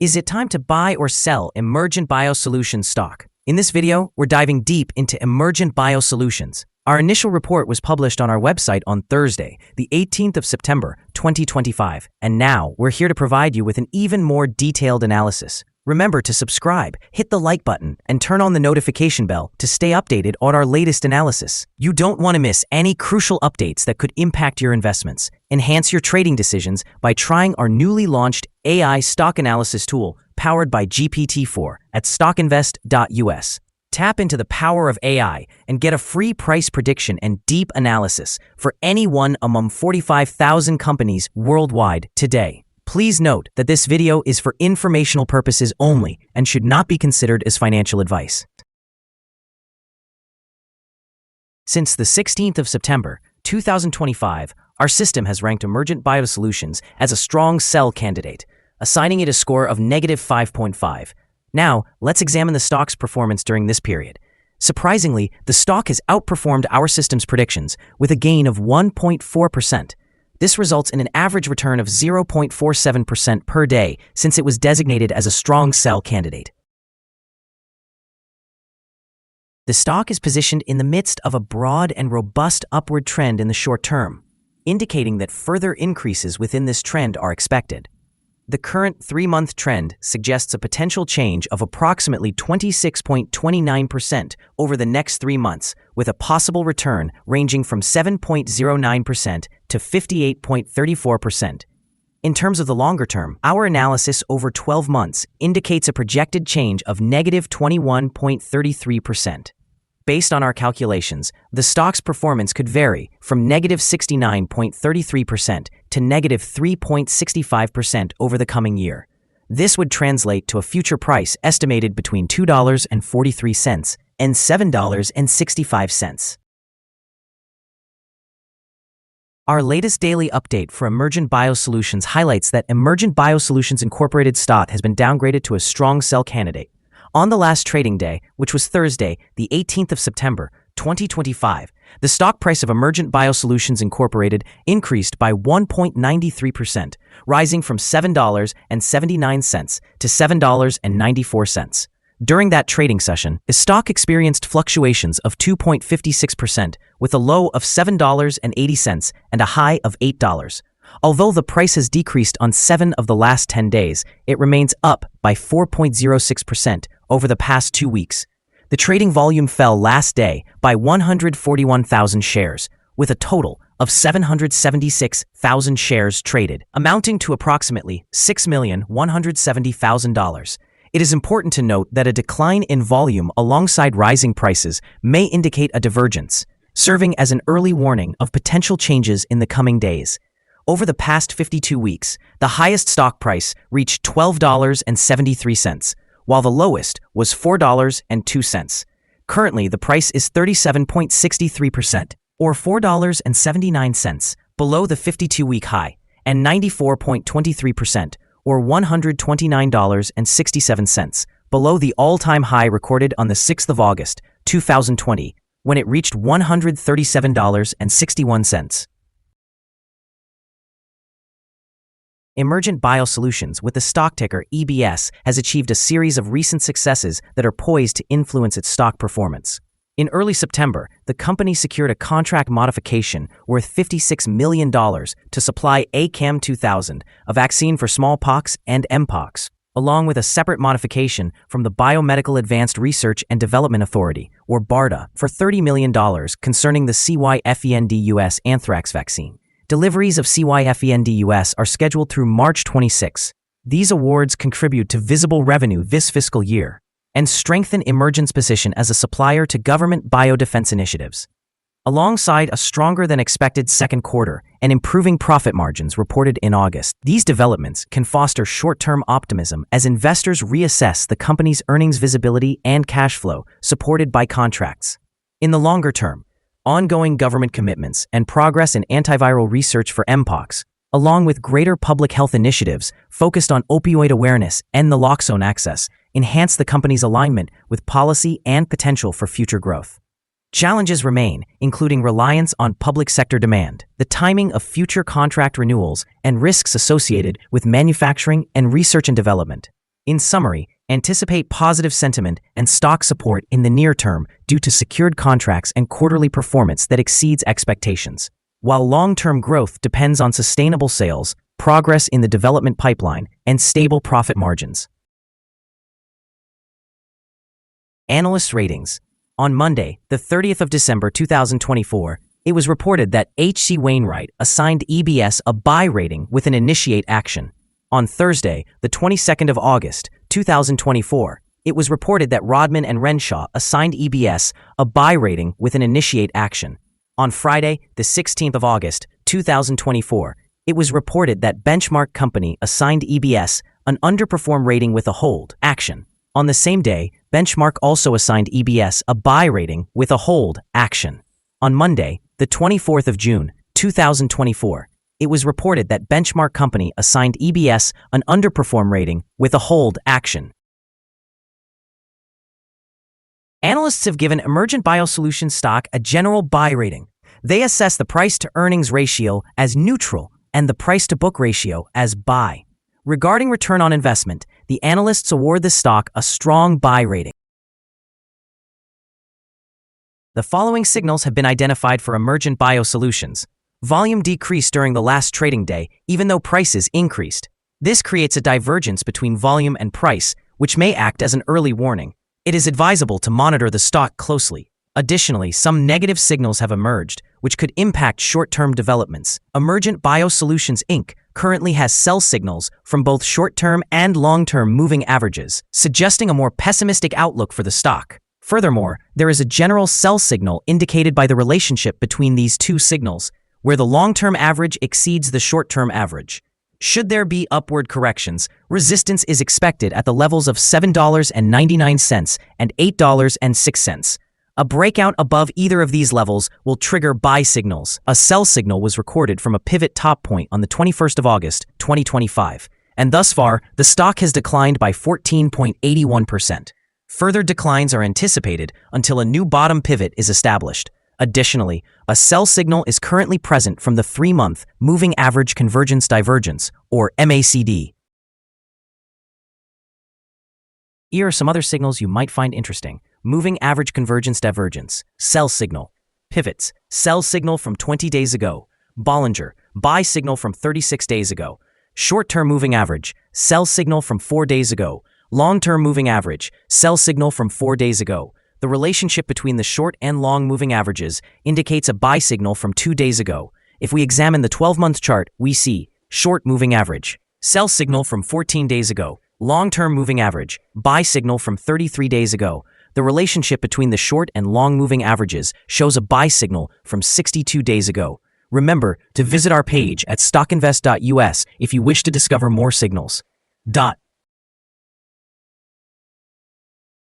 Is it time to buy or sell Emergent BioSolutions stock? In this video, we're diving deep into Emergent BioSolutions. Our initial report was published on our website on Thursday, the 18th of September, 2025, and now we're here to provide you with an even more detailed analysis. Remember to subscribe, hit the like button, and turn on the notification bell to stay updated on our latest analysis. You don't want to miss any crucial updates that could impact your investments. Enhance your trading decisions by trying our newly launched AI stock analysis tool powered by GPT-4 at StockInvest.us. Tap into the power of AI and get a free price prediction and deep analysis for any one among 45,000 companies worldwide today. Please note that this video is for informational purposes only and should not be considered as financial advice. Since the 16th of September, 2025, our system has ranked Emergent Biosolutions as a strong sell candidate, assigning it a score of -5.5. Now, let's examine the stock's performance during this period. Surprisingly, the stock has outperformed our system's predictions with a gain of 1.4%. This results in an average return of 0.47% per day since it was designated as a strong sell candidate. The stock is positioned in the midst of a broad and robust upward trend in the short term, indicating that further increases within this trend are expected. The current 3-month trend suggests a potential change of approximately 26.29% over the next 3 months, with a possible return ranging from 7.09% to 58.34%. In terms of the longer term, our analysis over 12 months indicates a projected change of -21.33%. Based on our calculations, the stock's performance could vary from -69.33% to -3.65% over the coming year. This would translate to a future price estimated between $2.43 and $7.65. Our latest daily update for Emergent Biosolutions highlights that Emergent Biosolutions Inc. stock has been downgraded to a strong sell candidate. On the last trading day, which was Thursday, the 18th of September, 2025, the stock price of Emergent Biosolutions Inc. increased by 1.93%, rising from $7.79 to $7.94. During that trading session, the stock experienced fluctuations of 2.56%, with a low of $7.80 and a high of $8. Although the price has decreased on 7 of the last 10 days, it remains up by 4.06% over the past 2 weeks. The trading volume fell last day by 141,000 shares, with a total of 776,000 shares traded, amounting to approximately $6,170,000. It is important to note that a decline in volume alongside rising prices may indicate a divergence, serving as an early warning of potential changes in the coming days. Over the past 52 weeks, the highest stock price reached $12.73, while the lowest was $4.02. Currently, the price is 37.63%, or $4.79, below the 52-week high, and 94.23%, or $129.67, below the all-time high recorded on the 6th of August, 2020, when it reached $137.61. Emergent Biosolutions, with the stock ticker EBS, has achieved a series of recent successes that are poised to influence its stock performance. In early September, the company secured a contract modification worth $56 million to supply ACAM2000, a vaccine for smallpox and Mpox, along with a separate modification from the Biomedical Advanced Research and Development Authority, or BARDA, for $30 million concerning the CYFENDUS anthrax vaccine. Deliveries of CYFENDUS are scheduled through March 26. These awards contribute to visible revenue this fiscal year and strengthen Emergent's position as a supplier to government biodefense initiatives. Alongside a stronger-than-expected second quarter and improving profit margins reported in August, these developments can foster short-term optimism as investors reassess the company's earnings visibility and cash flow supported by contracts. In the longer term, ongoing government commitments and progress in antiviral research for Mpox, along with greater public health initiatives focused on opioid awareness and naloxone access, enhance the company's alignment with policy and potential for future growth. Challenges remain, including reliance on public sector demand, the timing of future contract renewals, and risks associated with manufacturing and research and development. In summary, anticipate positive sentiment and stock support in the near term due to secured contracts and quarterly performance that exceeds expectations, while long-term growth depends on sustainable sales, progress in the development pipeline, and stable profit margins. Analyst ratings. On Monday, the 30th of December 2024, it was reported that H.C. Wainwright assigned EBS a buy rating with an initiate action. On Thursday, the 22nd of August 2024, it was reported that Rodman and Renshaw assigned EBS a buy rating with an initiate action. On Friday, the 16th of August 2024, it was reported that Benchmark Company assigned EBS an underperform rating with a hold action. On the same day, Benchmark also assigned EBS a buy rating with a hold action. On Monday, the 24th of June 2024, it was reported that Benchmark Company assigned EBS an underperform rating with a hold action. Analysts have given Emergent Biosolutions stock a general buy rating. They assess the price-to-earnings ratio as neutral and the price-to-book ratio as buy. Regarding return on investment, the analysts award the stock a strong buy rating. The following signals have been identified for Emergent Biosolutions. Volume decreased during the last trading day, even though prices increased. This creates a divergence between volume and price, which may act as an early warning. It is advisable to monitor the stock closely. Additionally, some negative signals have emerged, which could impact short-term developments. Emergent Biosolutions Inc. currently has sell signals from both short-term and long-term moving averages, suggesting a more pessimistic outlook for the stock. Furthermore, there is a general sell signal indicated by the relationship between these two signals, where the long-term average exceeds the short-term average. Should there be upward corrections, resistance is expected at the levels of $7.99 and $8.06. A breakout above either of these levels will trigger buy signals. A sell signal was recorded from a pivot top point on the 21st of August, 2025, and thus far, the stock has declined by 14.81%. Further declines are anticipated until a new bottom pivot is established. Additionally, a sell signal is currently present from the 3-month Moving Average Convergence Divergence, or MACD. Here are some other signals you might find interesting. Moving Average Convergence Divergence, sell signal. Pivots, sell signal from 20 days ago. Bollinger, buy signal from 36 days ago. Short-term moving average, sell signal from 4 days ago. Long-term moving average, sell signal from 4 days ago. The relationship between the short and long moving averages indicates a buy signal from 2 days ago. If we examine the 12-month chart, we see short moving average, sell signal from 14 days ago. Long-term moving average, buy signal from 33 days ago. The relationship between the short and long moving averages shows a buy signal from 62 days ago. Remember to visit our page at StockInvest.us if you wish to discover more signals.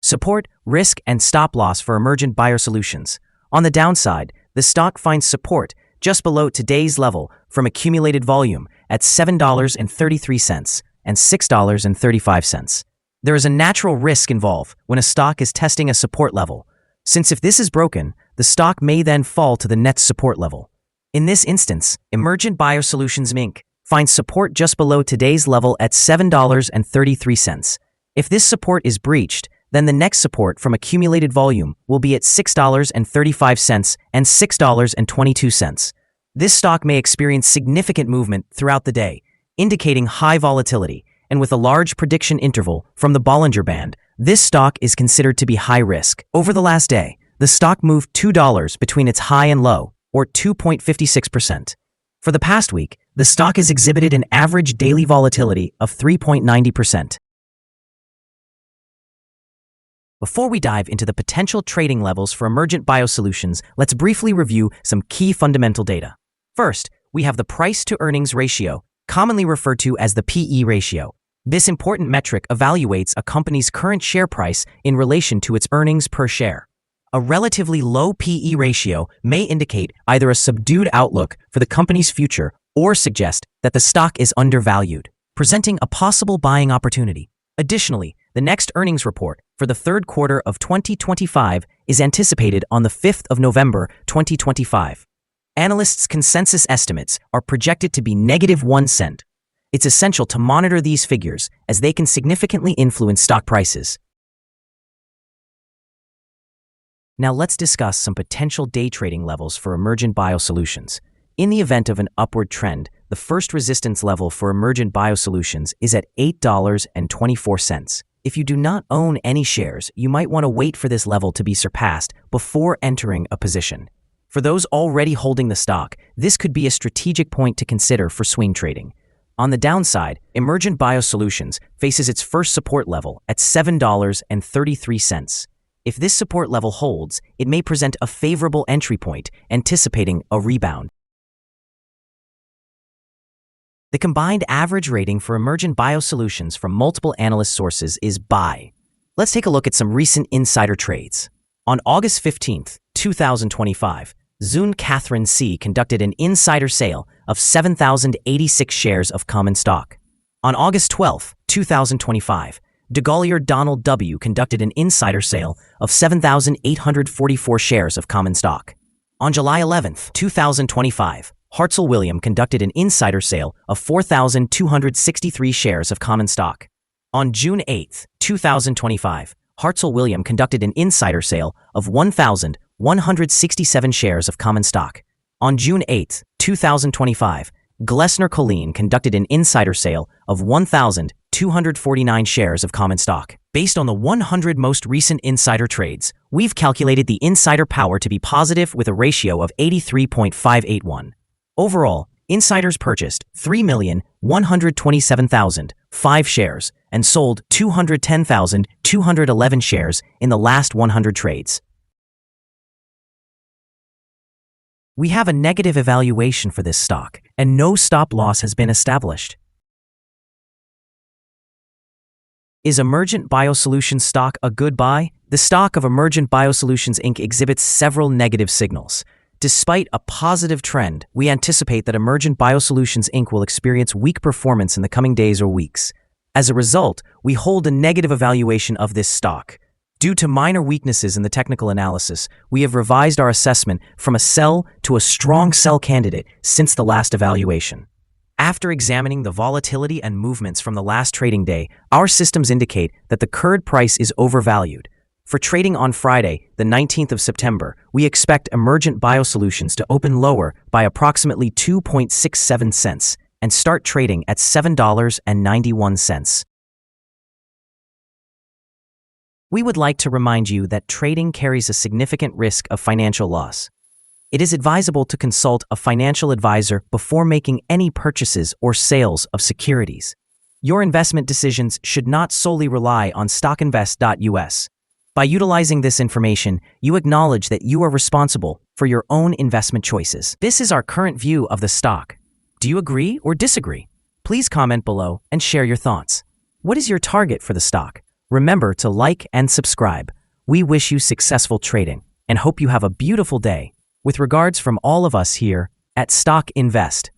Support, risk, and stop loss for Emergent Biosolutions. On the downside, the stock finds support just below today's level from accumulated volume at $7.33 and $6.35. There is a natural risk involved when a stock is testing a support level, since if this is broken, the stock may then fall to the next support level. In this instance, Emergent Biosolutions Inc. finds support just below today's level at $7.33. If this support is breached, then the next support from accumulated volume will be at $6.35 and $6.22. This stock may experience significant movement throughout the day, indicating high volatility, and with a large prediction interval from the Bollinger Band, this stock is considered to be high risk. Over the last day, the stock moved $2 between its high and low, or 2.56%. For the past week, the stock has exhibited an average daily volatility of 3.90%. Before we dive into the potential trading levels for Emergent Biosolutions, let's briefly review some key fundamental data. First, we have the price-to-earnings ratio, commonly referred to as the PE ratio. This important metric evaluates a company's current share price in relation to its earnings per share. A relatively low PE ratio may indicate either a subdued outlook for the company's future or suggest that the stock is undervalued, presenting a possible buying opportunity. Additionally, the next earnings report for the third quarter of 2025 is anticipated on the 5th of November 2025. Analysts' consensus estimates are projected to be -1 cent. It's essential to monitor these figures as they can significantly influence stock prices. Now let's discuss some potential day trading levels for Emergent Biosolutions. In the event of an upward trend, the first resistance level for Emergent Biosolutions is at $8.24. If you do not own any shares, you might want to wait for this level to be surpassed before entering a position. For those already holding the stock, this could be a strategic point to consider for swing trading. On the downside, Emergent Biosolutions faces its first support level at $7.33. If this support level holds, it may present a favorable entry point, anticipating a rebound. The combined average rating for Emergent Biosolutions from multiple analyst sources is buy. Let's take a look at some recent insider trades. On August 15, 2025, Zune Catherine C. conducted an insider sale of 7,086 shares of common stock. On August 12, 2025, DeGaulier Donald W. conducted an insider sale of 7,844 shares of common stock. On July 11, 2025, Hartzell William conducted an insider sale of 4,263 shares of common stock. On June 8, 2025, Hartzell William conducted an insider sale of 1,167 shares of common stock. On June 8, 2025, Glessner Colleen conducted an insider sale of 1,249 shares of common stock. Based on the 100 most recent insider trades, we've calculated the insider power to be positive with a ratio of 83.581. Overall, insiders purchased 3,127,005 shares and sold 210,211 shares in the last 100 trades. We have a negative evaluation for this stock, and no stop loss has been established. Is Emergent Biosolutions stock a good buy? The stock of Emergent Biosolutions Inc. exhibits several negative signals. Despite a positive trend, we anticipate that Emergent Biosolutions Inc. will experience weak performance in the coming days or weeks. As a result, we hold a negative evaluation of this stock. Due to minor weaknesses in the technical analysis, we have revised our assessment from a sell to a strong sell candidate since the last evaluation. After examining the volatility and movements from the last trading day, our systems indicate that the current price is overvalued. For trading on Friday, the 19th of September, we expect Emergent Biosolutions to open lower by approximately 2.67 cents and start trading at $7.91. We would like to remind you that trading carries a significant risk of financial loss. It is advisable to consult a financial advisor before making any purchases or sales of securities. Your investment decisions should not solely rely on StockInvest.us. By utilizing this information, you acknowledge that you are responsible for your own investment choices. This is our current view of the stock. Do you agree or disagree? Please comment below and share your thoughts. What is your target for the stock? Remember to like and subscribe. We wish you successful trading and hope you have a beautiful day. With regards from all of us here at Stock Invest.